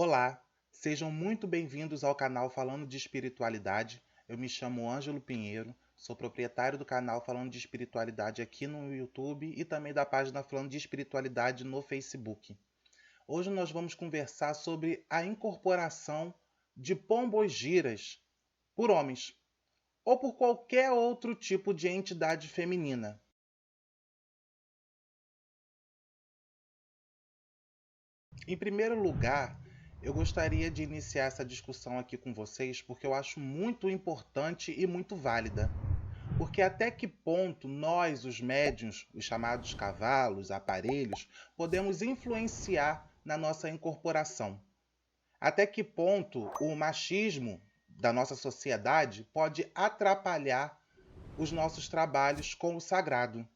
Olá, sejam muito bem-vindos ao canal Falando de Espiritualidade. Eu me chamo Ângelo Pinheiro, sou proprietário do canal Falando de Espiritualidade aqui no YouTube e também da página Falando de Espiritualidade no Facebook. Hoje nós vamos conversar sobre a incorporação de pombogiras por homens ou por qualquer outro tipo de entidade feminina. Em primeiro lugar, eu gostaria de iniciar essa discussão aqui com vocês porque eu acho muito importante e muito válida. Porque até que ponto nós, os médiuns, os chamados cavalos, aparelhos, podemos influenciar na nossa incorporação? Até que ponto o machismo da nossa sociedade pode atrapalhar os nossos trabalhos com o sagrado?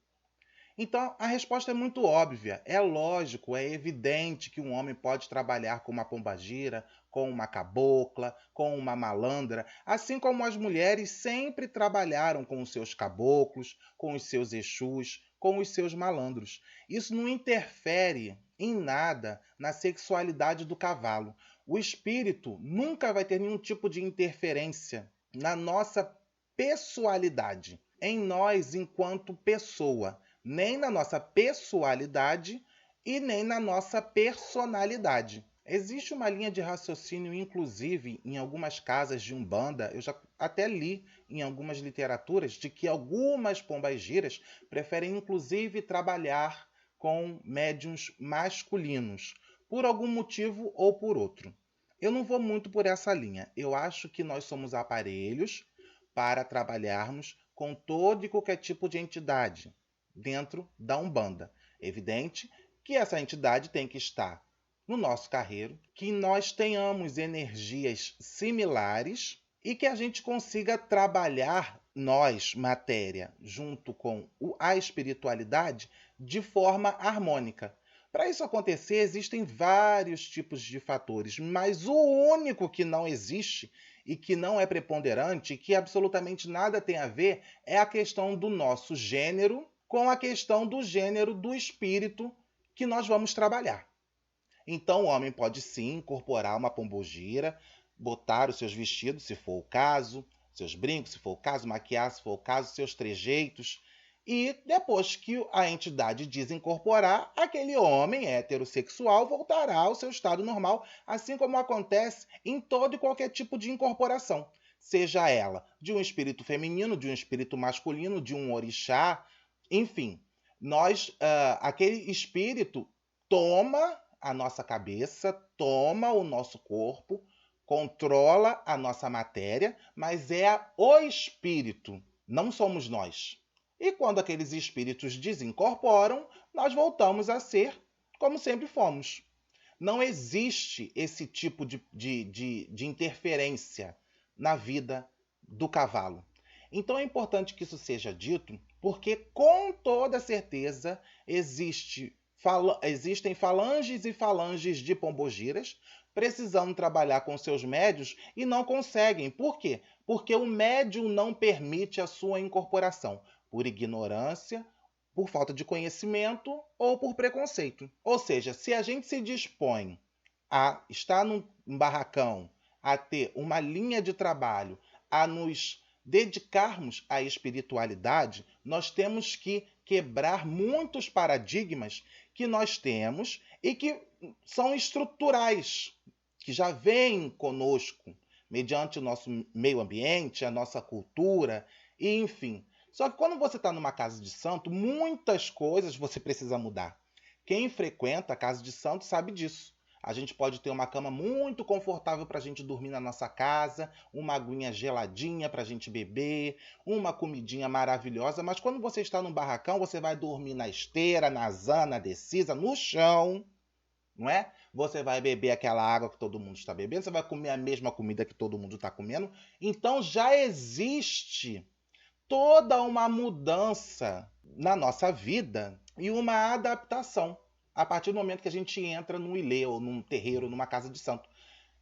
Então, a resposta é muito óbvia. É lógico, é evidente que um homem pode trabalhar com uma pombagira, com uma cabocla, com uma malandra, assim como as mulheres sempre trabalharam com os seus caboclos, com os seus exus, com os seus malandros. Isso não interfere em nada na sexualidade do cavalo. O espírito nunca vai ter nenhum tipo de interferência na nossa pessoalidade, em nós enquanto pessoa, nem na nossa pessoalidade e nem na nossa personalidade. Existe uma linha de raciocínio, inclusive, em algumas casas de Umbanda, eu já até li em algumas literaturas, de que algumas pombagiras preferem, inclusive, trabalhar com médiuns masculinos, por algum motivo ou por outro. Eu não vou muito por essa linha. Eu acho que nós somos aparelhos para trabalharmos com todo e qualquer tipo de entidade dentro da Umbanda. Evidente que essa entidade tem que estar no nosso carreiro, que nós tenhamos energias similares e que a gente consiga trabalhar nós, matéria, junto com a espiritualidade de forma harmônica. Para isso acontecer, existem vários tipos de fatores, mas o único que não existe e que não é preponderante, que absolutamente nada tem a ver, é a questão do nosso gênero com a questão do gênero do espírito que nós vamos trabalhar. Então o homem pode sim incorporar uma pombogira, botar os seus vestidos, se for o caso, seus brincos, se for o caso, maquiar, se for o caso, seus trejeitos. E depois que a entidade desincorporar, aquele homem heterossexual voltará ao seu estado normal, assim como acontece em todo e qualquer tipo de incorporação. Seja ela de um espírito feminino, de um espírito masculino, de um orixá, enfim. Aquele espírito toma a nossa cabeça, toma o nosso corpo, controla a nossa matéria, mas é o espírito, não somos nós. E quando aqueles espíritos desincorporam, nós voltamos a ser como sempre fomos. Não existe esse tipo de interferência na vida do cavalo. Então é importante que isso seja dito, porque com toda certeza existem falanges e falanges de pombogiras precisando trabalhar com seus médios e não conseguem. Por quê? Porque o médium não permite a sua incorporação, por ignorância, por falta de conhecimento ou por preconceito. Ou seja, se a gente se dispõe a estar num barracão, a ter uma linha de trabalho, a nos dedicarmos à espiritualidade, nós temos que quebrar muitos paradigmas que nós temos e que são estruturais, que já vêm conosco, mediante o nosso meio ambiente, a nossa cultura, e enfim. Só que quando você está numa casa de santo, muitas coisas você precisa mudar. Quem frequenta a casa de santo sabe disso. A gente pode ter uma cama muito confortável para a gente dormir na nossa casa, uma aguinha geladinha para a gente beber, uma comidinha maravilhosa, mas quando você está num barracão, você vai dormir na esteira, na zana, na decisa, no chão, não é? Você vai beber aquela água que todo mundo está bebendo, você vai comer a mesma comida que todo mundo está comendo. Então já existe toda uma mudança na nossa vida e uma adaptação a partir do momento que a gente entra num ilê, ou num terreiro, numa casa de santo.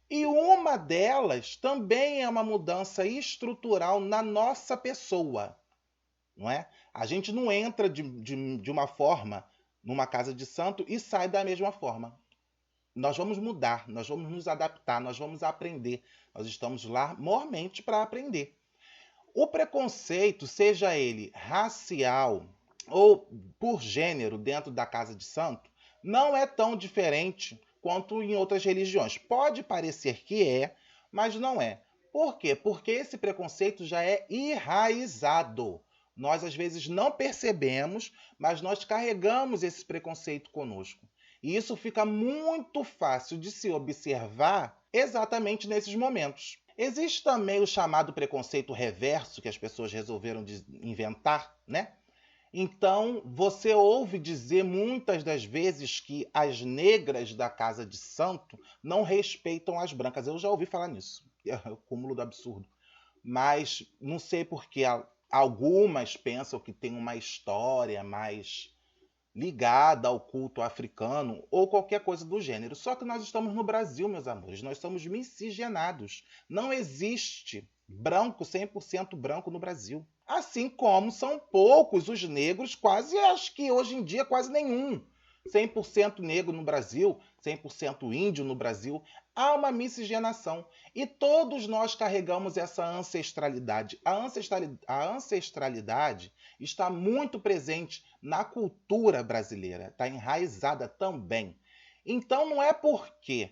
E uma delas também é uma mudança estrutural na nossa pessoa, não é? A gente não entra de uma forma numa casa de santo e sai da mesma forma. nós vamos mudar, nós vamos nos adaptar, nós vamos aprender. Nós estamos lá mormente para aprender. O preconceito, seja ele racial ou por gênero dentro da casa de santo, não é tão diferente quanto em outras religiões. Pode parecer que é, mas não é. Por quê? Porque esse preconceito já é enraizado. Nós às vezes não percebemos, mas nós carregamos esse preconceito conosco. E isso fica muito fácil de se observar exatamente nesses momentos. Existe também o chamado preconceito reverso, que as pessoas resolveram inventar, né? Então, você ouve dizer muitas das vezes que as negras da casa de santo não respeitam as brancas. Eu já ouvi falar nisso. É o cúmulo do absurdo. Mas não sei porque algumas pensam que tem uma história mais ligada ao culto africano ou qualquer coisa do gênero. Só que nós estamos no Brasil, meus amores. Nós somos miscigenados. Não existe branco, 100% branco no Brasil. Assim como são poucos os negros, quase, acho que hoje em dia quase nenhum. 100% negro no Brasil, 100% índio no Brasil. Há uma miscigenação. E todos nós carregamos essa ancestralidade. A ancestralidade está muito presente na cultura brasileira, está enraizada também. Então não é porque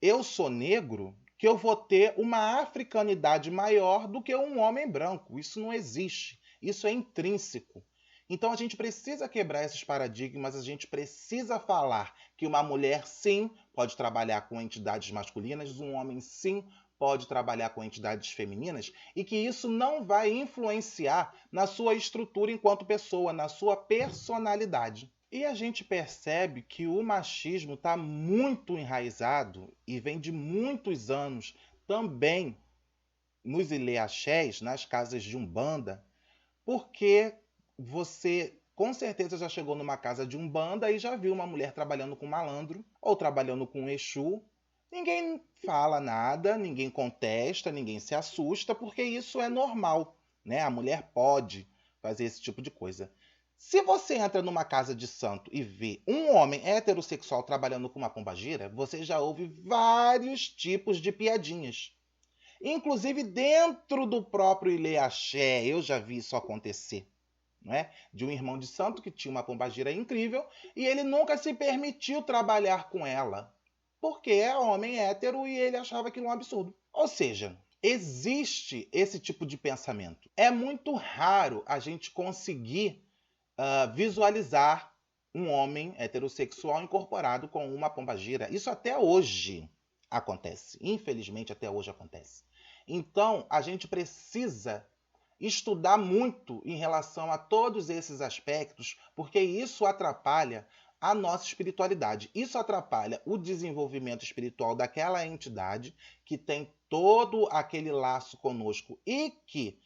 eu sou negro que eu vou ter uma africanidade maior do que um homem branco. Isso não existe. Isso é intrínseco. Então a gente precisa quebrar esses paradigmas, a gente precisa falar que uma mulher sim pode trabalhar com entidades masculinas, um homem sim pode trabalhar com entidades femininas e que isso não vai influenciar na sua estrutura enquanto pessoa, na sua personalidade. E a gente percebe que o machismo está muito enraizado e vem de muitos anos também nos ilê-axés, nas casas de umbanda, porque você com certeza já chegou numa casa de umbanda e já viu uma mulher trabalhando com malandro ou trabalhando com exu. Ninguém fala nada, ninguém contesta, ninguém se assusta, porque isso é normal, né? A mulher pode fazer esse tipo de coisa. Se você entra numa casa de santo e vê um homem heterossexual trabalhando com uma pombagira, você já ouve vários tipos de piadinhas. Inclusive dentro do próprio ilê-axé, eu já vi isso acontecer. Não é? De um irmão de santo que tinha uma pombagira incrível e ele nunca se permitiu trabalhar com ela, porque é homem hétero e ele achava aquilo um absurdo. Ou seja, existe esse tipo de pensamento. É muito raro a gente conseguir visualizar um homem heterossexual incorporado com uma pombagira. Isso até hoje acontece. Infelizmente, até hoje acontece. Então, a gente precisa estudar muito em relação a todos esses aspectos, porque isso atrapalha a nossa espiritualidade. Isso atrapalha o desenvolvimento espiritual daquela entidade que tem todo aquele laço conosco e que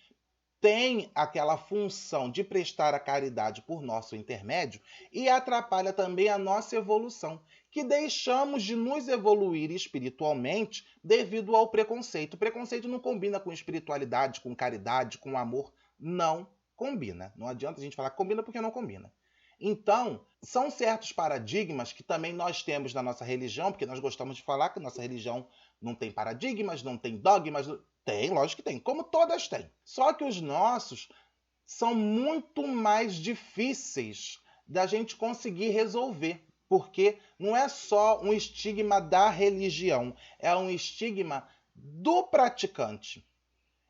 tem aquela função de prestar a caridade por nosso intermédio e atrapalha também a nossa evolução, que deixamos de nos evoluir espiritualmente devido ao preconceito. O preconceito não combina com espiritualidade, com caridade, com amor. Não combina. Não adianta a gente falar que combina porque não combina. Então, são certos paradigmas que também nós temos na nossa religião, porque nós gostamos de falar que nossa religião não tem paradigmas, não tem dogmas. Tem, lógico que tem, como todas têm. Só que os nossos são muito mais difíceis da gente conseguir resolver, porque não é só um estigma da religião, é um estigma do praticante.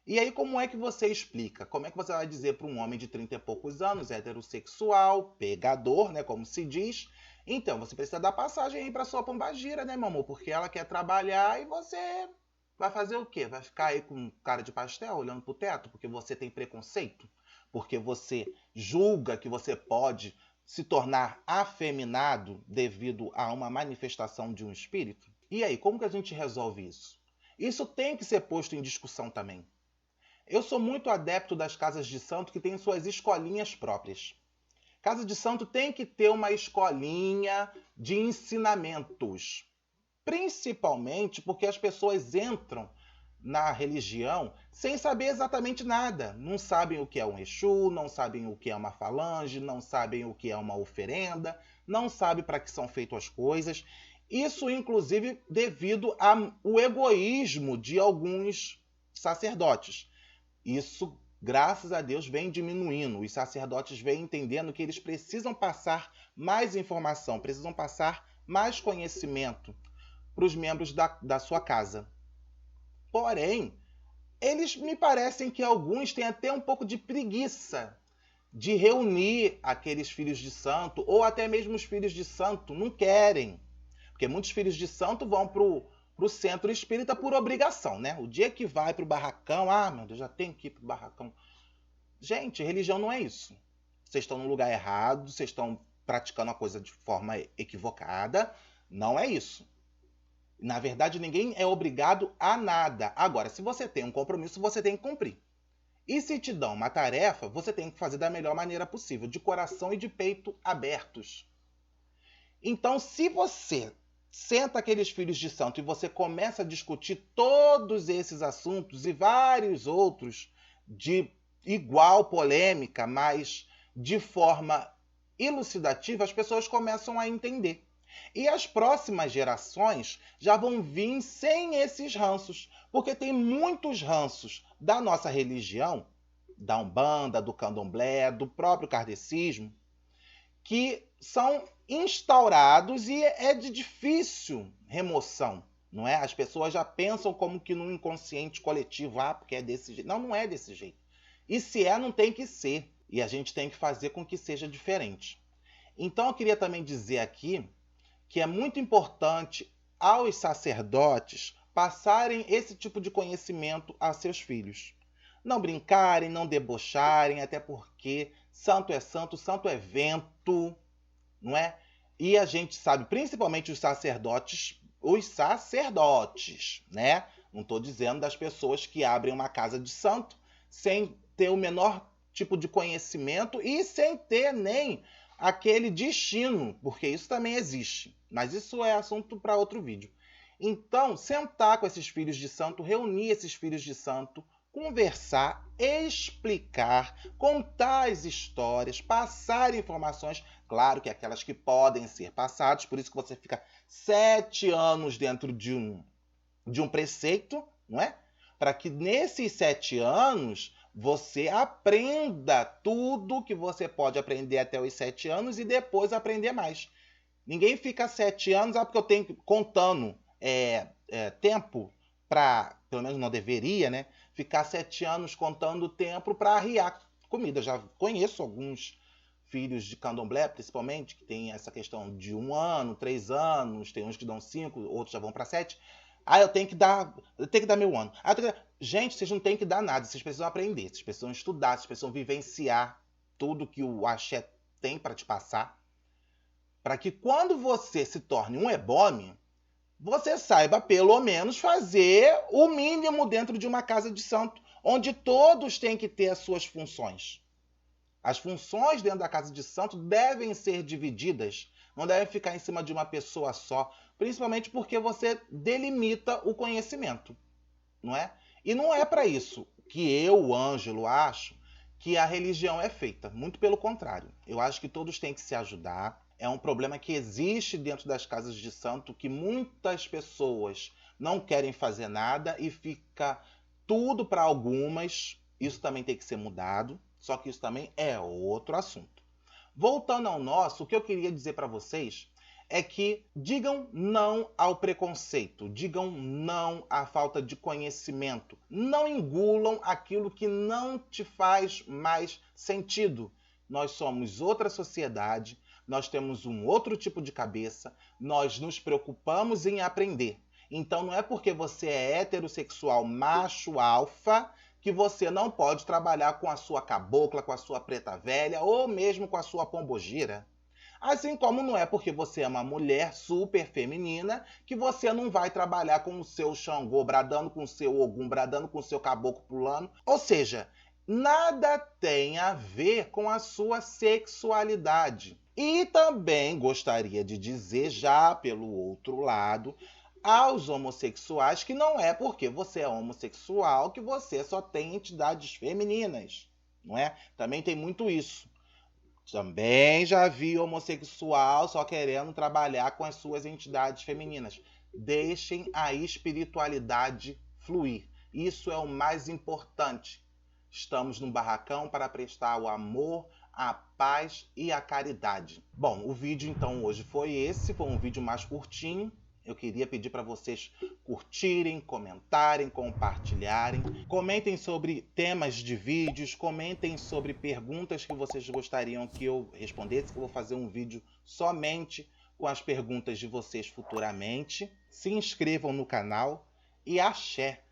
E aí como é que você explica? Como é que você vai dizer para um homem de 30 e poucos anos, heterossexual, pegador, né, como se diz, então você precisa dar passagem aí para sua pombagira, né, meu amor, porque ela quer trabalhar e você vai fazer o quê? Vai ficar aí com cara de pastel, olhando pro teto, porque você tem preconceito? Porque você julga que você pode se tornar afeminado devido a uma manifestação de um espírito? E aí, como que a gente resolve isso? Isso tem que ser posto em discussão também. Eu sou muito adepto das casas de santo que têm suas escolinhas próprias. Casa de santo tem que ter uma escolinha de ensinamentos. Principalmente porque as pessoas entram na religião sem saber exatamente nada. Não sabem o que é um Exu, não sabem o que é uma falange, não sabem o que é uma oferenda, não sabem para que são feitas as coisas. Isso, inclusive, devido ao egoísmo de alguns sacerdotes. Isso, graças a Deus, vem diminuindo. Os sacerdotes vêm entendendo que eles precisam passar mais informação, precisam passar mais conhecimento para os membros da sua casa. Porém, eles me parecem que alguns têm até um pouco de preguiça de reunir aqueles filhos de santo, ou até mesmo os filhos de santo não querem. Porque muitos filhos de santo vão para o centro espírita por obrigação, né? O dia que vai para o barracão, meu Deus, já tenho que ir para o barracão. Gente, religião não é isso. Vocês estão no lugar errado, vocês estão praticando a coisa de forma equivocada. Não é isso. Na verdade, ninguém é obrigado a nada. Agora, se você tem um compromisso, você tem que cumprir. E se te dão uma tarefa, você tem que fazer da melhor maneira possível, de coração e de peito abertos. Então, se você senta aqueles filhos de santo e você começa a discutir todos esses assuntos e vários outros de igual polêmica, mas de forma elucidativa, as pessoas começam a entender. E as próximas gerações já vão vir sem esses ranços, porque tem muitos ranços da nossa religião, da Umbanda, do Candomblé, do próprio kardecismo, que são instaurados e é de difícil remoção, não é? As pessoas já pensam como que no inconsciente coletivo, porque é desse jeito. Não, não é desse jeito. E se é, não tem que ser. E a gente tem que fazer com que seja diferente. Então eu queria também dizer aqui que é muito importante aos sacerdotes passarem esse tipo de conhecimento a seus filhos. Não brincarem, não debocharem, até porque santo é vento, não é? E a gente sabe, principalmente os sacerdotes, né? Não estou dizendo das pessoas que abrem uma casa de santo sem ter o menor tipo de conhecimento e sem ter nem aquele destino, porque isso também existe. Mas isso é assunto para outro vídeo. Então, sentar com esses filhos de santo, reunir esses filhos de santo, conversar, explicar, contar as histórias, passar informações, claro que aquelas que podem ser passadas, por isso que você fica 7 anos dentro de um preceito, não é? Para que nesses 7 anos você aprenda tudo que você pode aprender até os 7 anos e depois aprender mais. Ninguém fica 7 anos, porque eu tenho contando tempo para, pelo menos não deveria, né? Ficar 7 anos contando tempo para arriar comida. Já conheço alguns filhos de candomblé, principalmente, que tem essa questão de 1 ano, 3 anos, tem uns que dão 5, outros já vão para 7. Eu tenho que dar meu ano. Gente, vocês não têm que dar nada, vocês precisam aprender, vocês precisam estudar, vocês precisam vivenciar tudo que o axé tem para te passar, para que quando você se torne um ebome, você saiba pelo menos fazer o mínimo dentro de uma casa de santo, onde todos têm que ter as suas funções. As funções dentro da casa de santo devem ser divididas, não devem ficar em cima de uma pessoa só, principalmente porque você delimita o conhecimento, não é? E não é para isso que eu, Ângelo, acho que a religião é feita. Muito pelo contrário. Eu acho que todos têm que se ajudar. É um problema que existe dentro das casas de santo, que muitas pessoas não querem fazer nada e fica tudo para algumas. Isso também tem que ser mudado, só que isso também é outro assunto. Voltando ao nosso, o que eu queria dizer para vocês é que digam não ao preconceito, digam não à falta de conhecimento, não engulam aquilo que não te faz mais sentido. Nós somos outra sociedade, nós temos um outro tipo de cabeça, nós nos preocupamos em aprender. Então não é porque você é heterossexual macho alfa que você não pode trabalhar com a sua cabocla, com a sua preta velha ou mesmo com a sua pombogira. Assim como não é porque você é uma mulher super feminina que você não vai trabalhar com o seu Xangô bradando, com o seu Ogum bradando, com o seu caboclo pulando. Ou seja, nada tem a ver com a sua sexualidade. E também gostaria de dizer, já pelo outro lado, aos homossexuais que não é porque você é homossexual que você só tem entidades femininas, não é? Também tem muito isso. Também já vi homossexual só querendo trabalhar com as suas entidades femininas. Deixem a espiritualidade fluir. Isso é o mais importante. Estamos no barracão para prestar o amor, a paz e a caridade. Bom, o vídeo então hoje foi esse, foi um vídeo mais curtinho. Eu queria pedir para vocês curtirem, comentarem, compartilharem. Comentem sobre temas de vídeos, comentem sobre perguntas que vocês gostariam que eu respondesse, que eu vou fazer um vídeo somente com as perguntas de vocês futuramente. Se inscrevam no canal e axé!